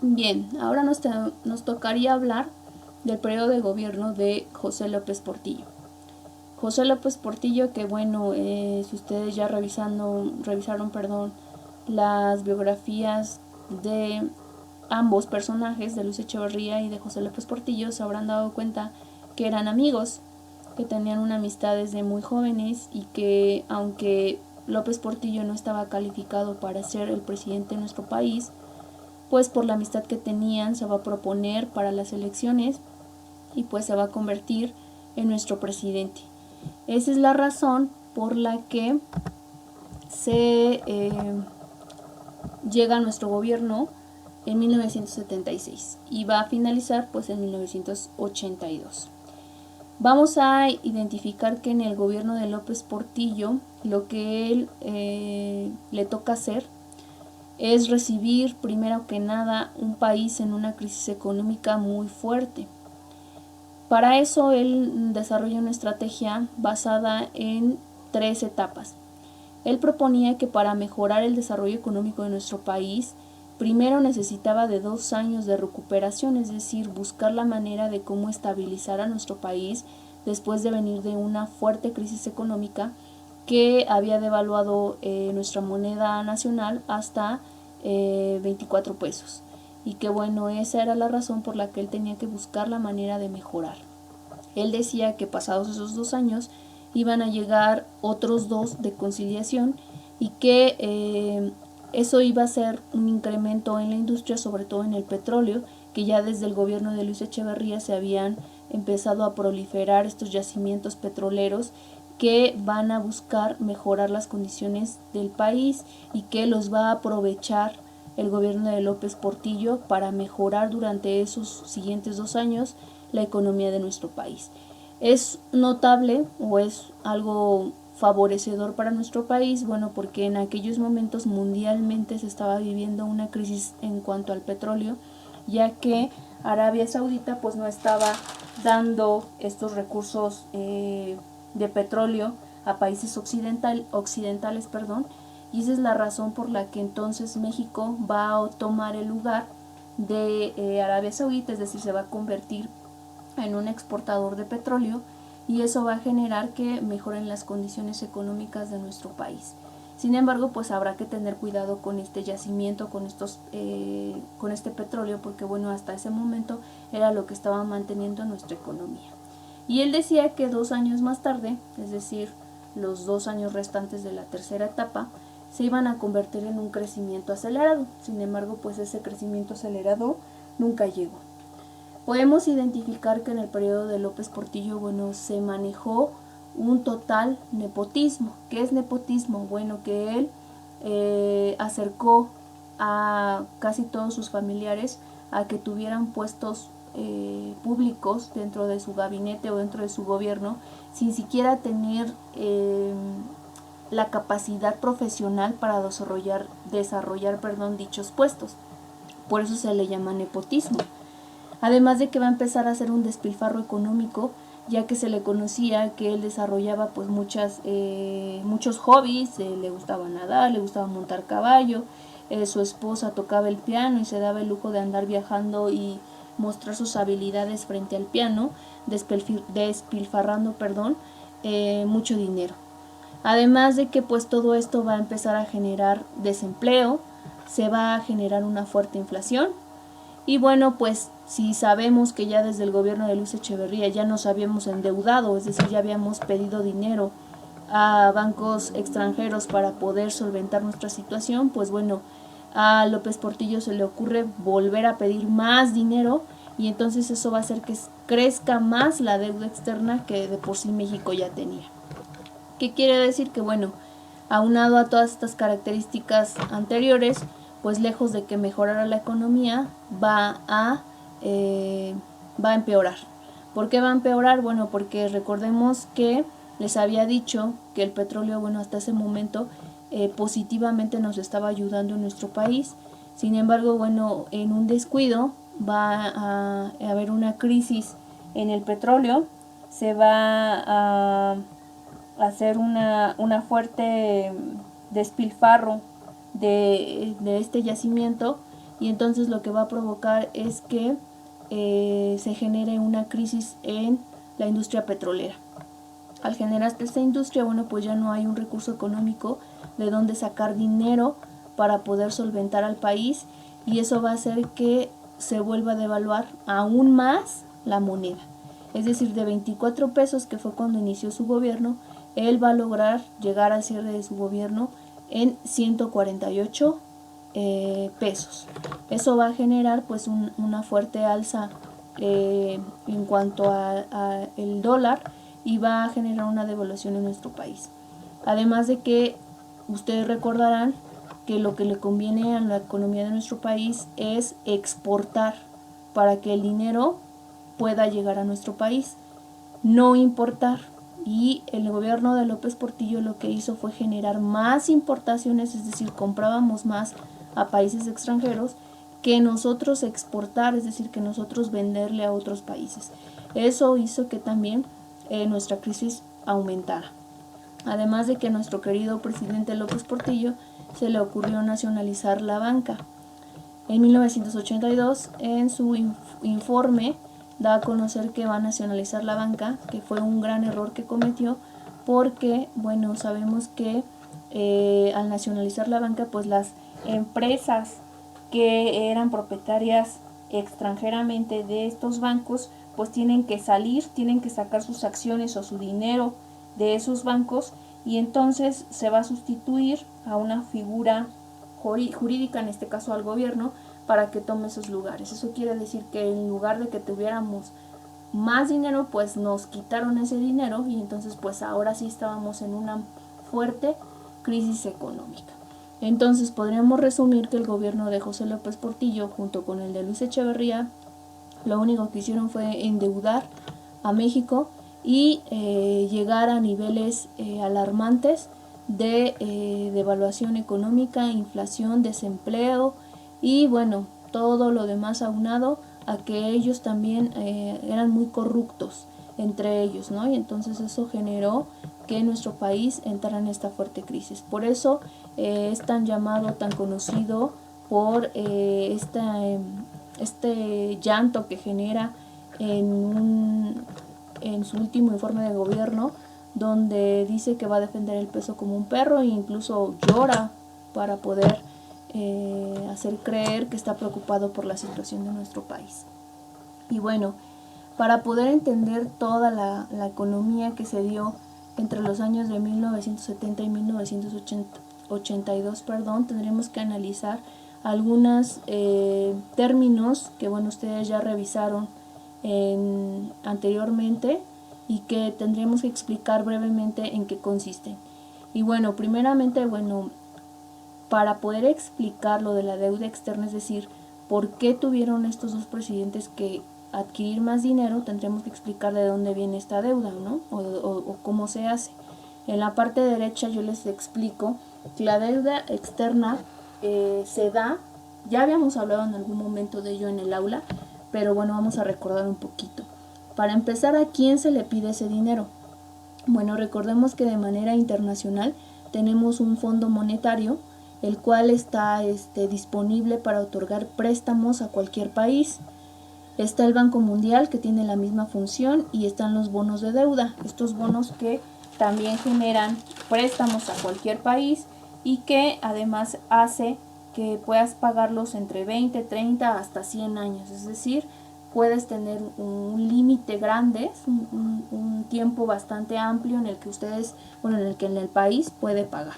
Bien, ahora nos tocaría hablar del periodo de gobierno de José López Portillo. José López Portillo, que bueno, si ustedes ya revisaron, las biografías de ambos personajes, de Luis Echeverría y de José López Portillo, se habrán dado cuenta que eran amigos, que tenían una amistad desde muy jóvenes y que aunque López Portillo no estaba calificado para ser el presidente de nuestro país, pues por la amistad que tenían se va a proponer para las elecciones y pues se va a convertir en nuestro presidente. Esa es la razón por la que se llega a nuestro gobierno en 1976 y va a finalizar pues en 1982. Vamos a identificar que en el gobierno de López Portillo lo que él le toca hacer es recibir primero que nada un país en una crisis económica muy fuerte. Para eso él desarrolla una estrategia basada en 3 etapas. Él proponía que para mejorar el desarrollo económico de nuestro país, primero necesitaba de 2 años de recuperación, es decir, buscar la manera de cómo estabilizar a nuestro país después de venir de una fuerte crisis económica que había devaluado nuestra moneda nacional hasta 24 pesos. Y que bueno, esa era la razón por la que él tenía que buscar la manera de mejorar. Él decía que pasados esos 2 años iban a llegar otros 2 de conciliación y que eso iba a ser un incremento en la industria, sobre todo en el petróleo, que ya desde el gobierno de Luis Echeverría se habían empezado a proliferar estos yacimientos petroleros que van a buscar mejorar las condiciones del país y que los va a aprovechar el gobierno de López Portillo para mejorar durante esos siguientes 2 años la economía de nuestro país. Es notable o es algo favorecedor para nuestro país, bueno, porque en aquellos momentos mundialmente se estaba viviendo una crisis en cuanto al petróleo, ya que Arabia Saudita pues no estaba dando estos recursos de petróleo a países occidentales, y esa es la razón por la que entonces México va a tomar el lugar de Arabia Saudita, es decir, se va a convertir en un exportador de petróleo y eso va a generar que mejoren las condiciones económicas de nuestro país. Sin embargo, pues habrá que tener cuidado con este yacimiento, con este petróleo, porque bueno, hasta ese momento era lo que estaba manteniendo nuestra economía. Y él decía que 2 años más tarde, es decir, los 2 años restantes de la tercera etapa, se iban a convertir en un crecimiento acelerado. Sin embargo, pues ese crecimiento acelerado nunca llegó. Podemos identificar que en el periodo de López Portillo, bueno, se manejó un total nepotismo. ¿Qué es nepotismo? Bueno, que él acercó a casi todos sus familiares a que tuvieran puestos públicos dentro de su gabinete o dentro de su gobierno, sin siquiera tener la capacidad profesional para desarrollar dichos puestos. Por eso se le llama nepotismo. Además de que va a empezar a hacer un despilfarro económico, ya que se le conocía que él desarrollaba pues muchos hobbies, le gustaba nadar, le gustaba montar caballo, su esposa tocaba el piano y se daba el lujo de andar viajando y mostrar sus habilidades frente al piano, despilfarrando mucho dinero. Además de que pues todo esto va a empezar a generar desempleo, se va a generar una fuerte inflación. Y bueno, pues si sabemos que ya desde el gobierno de Luis Echeverría ya nos habíamos endeudado, es decir, ya habíamos pedido dinero a bancos extranjeros para poder solventar nuestra situación, pues bueno, a López Portillo se le ocurre volver a pedir más dinero y entonces eso va a hacer que crezca más la deuda externa que de por sí México ya tenía. ¿Qué quiere decir? Que bueno, aunado a todas estas características anteriores, pues lejos de que mejorara la economía, va a empeorar. ¿Por qué va a empeorar? Bueno, porque recordemos que les había dicho que el petróleo, bueno, hasta ese momento positivamente nos estaba ayudando en nuestro país. Sin embargo, bueno, en un descuido va a haber una crisis en el petróleo, se va a hacer una fuerte despilfarro de este yacimiento y entonces lo que va a provocar es que se genere una crisis en la industria petrolera. Al generarse esta industria, bueno, pues ya no hay un recurso económico de donde sacar dinero para poder solventar al país, y eso va a hacer que se vuelva a devaluar aún más la moneda. Es decir, de 24 pesos, que fue cuando inició su gobierno, él va a lograr llegar al cierre de su gobierno en 148 pesos. Eso va a generar pues una fuerte alza en cuanto a el dólar, y va a generar una devaluación en nuestro país. Además de que ustedes recordarán que lo que le conviene a la economía de nuestro país es exportar para que el dinero pueda llegar a nuestro país, no importar. Y el gobierno de López Portillo lo que hizo fue generar más importaciones, es decir, comprábamos más a países extranjeros que nosotros exportar, es decir, que nosotros venderle a otros países. Eso hizo que también nuestra crisis aumentara. Además de que a nuestro querido presidente López Portillo se le ocurrió nacionalizar la banca. En 1982, en su informe, da a conocer que va a nacionalizar la banca, que fue un gran error que cometió, porque, bueno, sabemos que al nacionalizar la banca, pues las empresas que eran propietarias extranjeramente de estos bancos, pues tienen que salir, tienen que sacar sus acciones o su dinero de esos bancos, y entonces se va a sustituir a una figura jurídica, en este caso al gobierno, para que tome esos lugares. Eso quiere decir que en lugar de que tuviéramos más dinero, pues nos quitaron ese dinero, y entonces pues ahora sí estábamos en una fuerte crisis económica. Entonces podríamos resumir que el gobierno de José López Portillo junto con el de Luis Echeverría lo único que hicieron fue endeudar a México y llegar a niveles alarmantes de devaluación económica, inflación, desempleo y bueno, todo lo demás aunado a que ellos también eran muy corruptos entre ellos, ¿no? Y entonces eso generó que nuestro país entrara en esta fuerte crisis. Por eso es tan llamado, tan conocido por este llanto que genera en su último informe de gobierno, donde dice que va a defender el peso como un perro e incluso llora para poder hacer creer que está preocupado por la situación de nuestro país. Y bueno, para poder entender toda la economía que se dio entre los años de 1970 y 1982, tendremos que analizar algunos términos que bueno, ustedes ya revisaron anteriormente y que tendremos que explicar brevemente en qué consisten. Y bueno, primeramente, bueno, para poder explicar lo de la deuda externa, es decir, por qué tuvieron estos dos presidentes que adquirir más dinero, tendremos que explicar de dónde viene esta deuda, ¿no? O cómo se hace. En la parte derecha yo les explico que la deuda externa se da, ya habíamos hablado en algún momento de ello en el aula, pero bueno, vamos a recordar un poquito. Para empezar, ¿a quién se le pide ese dinero? Bueno, recordemos que de manera internacional tenemos un fondo monetario, el cual está disponible para otorgar préstamos a cualquier país. Está el Banco Mundial, que tiene la misma función, y están los bonos de deuda, estos bonos que también generan préstamos a cualquier país y que además hace que puedas pagarlos entre 20, 30 hasta 100 años, es decir, puedes tener un límite grande, un tiempo bastante amplio en el que ustedes, bueno, en el país puede pagar.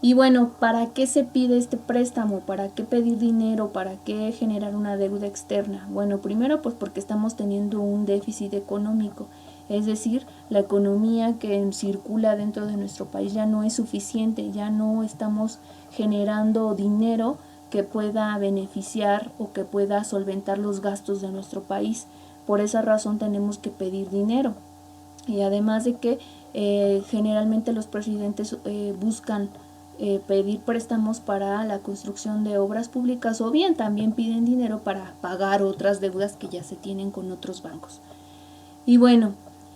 Y bueno, ¿para qué se pide este préstamo? ¿Para qué pedir dinero? ¿Para qué generar una deuda externa? Bueno, primero pues porque estamos teniendo un déficit económico, es decir, la economía que circula dentro de nuestro país ya no es suficiente, ya no estamos generando dinero que pueda beneficiar o que pueda solventar los gastos de nuestro país. Por esa razón tenemos que pedir dinero. Y además de que generalmente los presidentes buscan pedir préstamos para la construcción de obras públicas, o bien también piden dinero para pagar otras deudas que ya se tienen con otros bancos. Y bueno,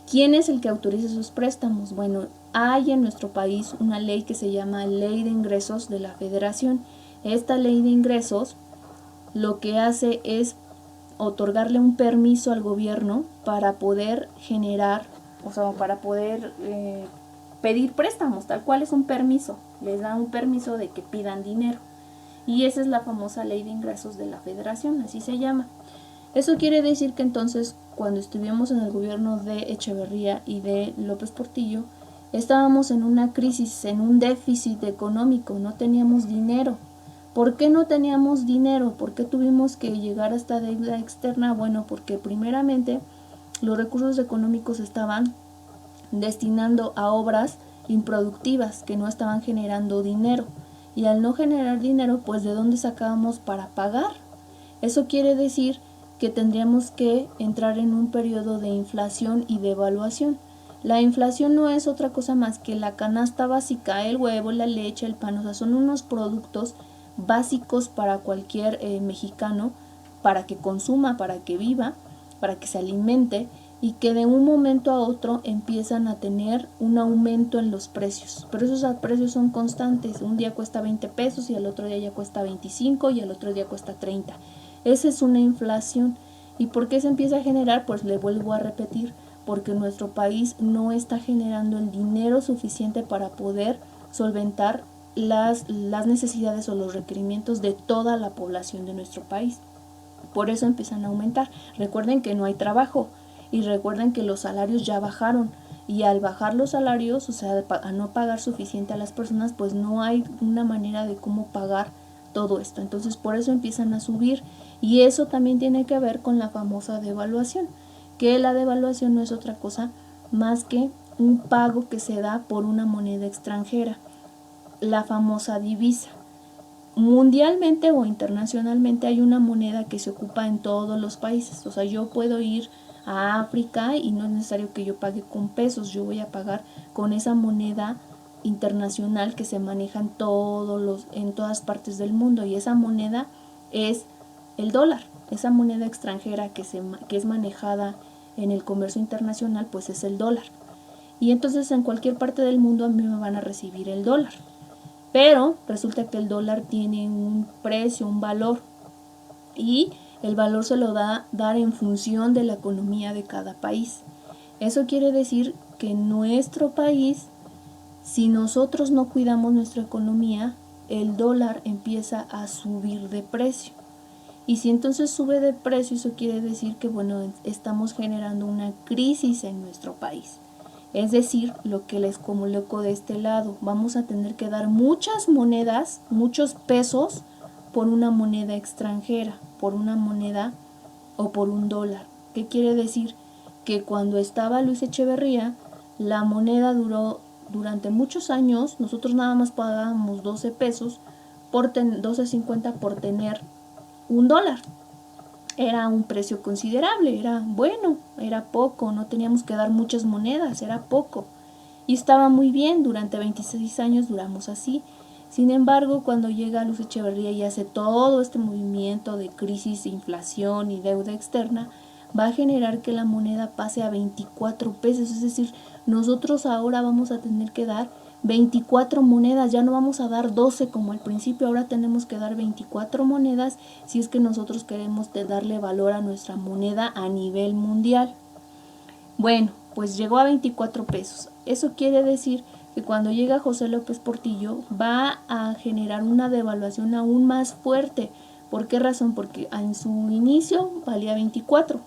¿quién es el que autoriza esos préstamos? Bueno, hay en nuestro país una ley que se llama Ley de Ingresos de la Federación. Esta ley de ingresos lo que hace es otorgarle un permiso al gobierno para poder generar, o sea, para poder pedir préstamos, tal cual es un permiso, les da un permiso de que pidan dinero. Y esa es la famosa ley de ingresos de la federación, así se llama. Eso quiere decir que entonces, cuando estuvimos en el gobierno de Echeverría y de López Portillo, estábamos en una crisis, en un déficit económico, no teníamos dinero. ¿Por qué no teníamos dinero? ¿Por qué tuvimos que llegar a esta deuda externa? Bueno, porque primeramente los recursos económicos estaban destinando a obras improductivas que no estaban generando dinero. Y al no generar dinero, pues ¿de dónde sacábamos para pagar? Eso quiere decir que tendríamos que entrar en un periodo de inflación y devaluación. La inflación no es otra cosa más que la canasta básica, el huevo, la leche, el pan, o sea, son unos productos básicos para cualquier mexicano, para que consuma, para que viva, para que se alimente, y que de un momento a otro empiezan a tener un aumento en los precios. Pero esos precios son constantes. Un día cuesta 20 pesos y al otro día ya cuesta 25 y al otro día cuesta 30. Esa es una inflación. ¿Y por qué se empieza a generar? Pues le vuelvo a repetir, porque nuestro país no está generando el dinero suficiente para poder solventar las necesidades o los requerimientos de toda la población de nuestro país. Por eso empiezan a aumentar. Recuerden que no hay trabajo y recuerden que los salarios ya bajaron, y al bajar los salarios, o sea, a no pagar suficiente a las personas, pues no hay una manera de cómo pagar todo esto. Entonces por eso empiezan a subir, y eso también tiene que ver con la famosa devaluación, que la devaluación no es otra cosa más que un pago que se da por una moneda extranjera, la famosa divisa. Mundialmente o internacionalmente hay una moneda que se ocupa en todos los países. O sea, yo puedo ir a África y no es necesario que yo pague con pesos, yo voy a pagar con esa moneda internacional que se maneja en todas partes del mundo, y esa moneda es el dólar. Esa moneda extranjera que es manejada en el comercio internacional, pues es el dólar. Y entonces en cualquier parte del mundo a mí me van a recibir el dólar. Pero resulta que el dólar tiene un precio, un valor, y el valor se lo da dar en función de la economía de cada país. Eso quiere decir que nuestro país, si nosotros no cuidamos nuestra economía, el dólar empieza a subir de precio. Y si entonces sube de precio, eso quiere decir que, bueno, estamos generando una crisis en nuestro país. Es decir, lo que les comunico de este lado, vamos a tener que dar muchas monedas, muchos pesos, por una moneda extranjera, por una moneda o por un dólar. ¿Qué quiere decir? Que cuando estaba Luis Echeverría, la moneda duró durante muchos años, nosotros nada más pagábamos 12 pesos, 12.50 por tener un dólar. Era un precio considerable, era bueno, era poco, no teníamos que dar muchas monedas, era poco. Y estaba muy bien, durante 26 años duramos así. Sin embargo, cuando llega Luis Echeverría y hace todo este movimiento de crisis, inflación y deuda externa, va a generar que la moneda pase a 24 pesos. Es decir, nosotros ahora vamos a tener que dar 24 monedas, ya no vamos a dar 12 como al principio, ahora tenemos que dar 24 monedas si es que nosotros queremos darle valor a nuestra moneda a nivel mundial. Bueno, pues llegó a 24 pesos. Eso quiere decir que cuando llega José López Portillo va a generar una devaluación aún más fuerte. ¿Por qué razón? Porque en su inicio valía 24.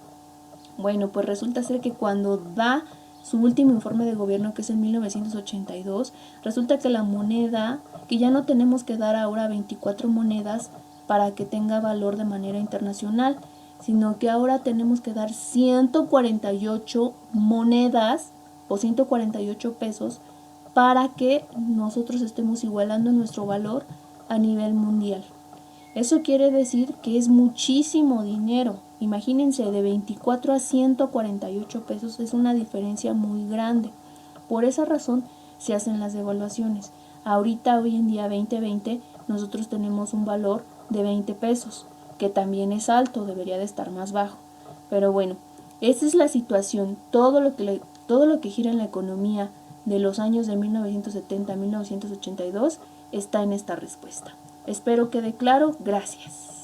Bueno, pues resulta ser que cuando da su último informe de gobierno, que es en 1982, resulta que la moneda, que ya no tenemos que dar ahora 24 monedas para que tenga valor de manera internacional, sino que ahora tenemos que dar 148 monedas o 148 pesos para que nosotros estemos igualando nuestro valor a nivel mundial. Eso quiere decir que es muchísimo dinero. Imagínense, de 24 a 148 pesos es una diferencia muy grande. Por esa razón se hacen las devaluaciones. Ahorita, hoy en día 2020, nosotros tenemos un valor de 20 pesos, que también es alto, debería de estar más bajo. Pero bueno, esa es la situación. Todo lo que gira en la economía de los años de 1970 a 1982 está en esta respuesta. Espero quede claro. Gracias.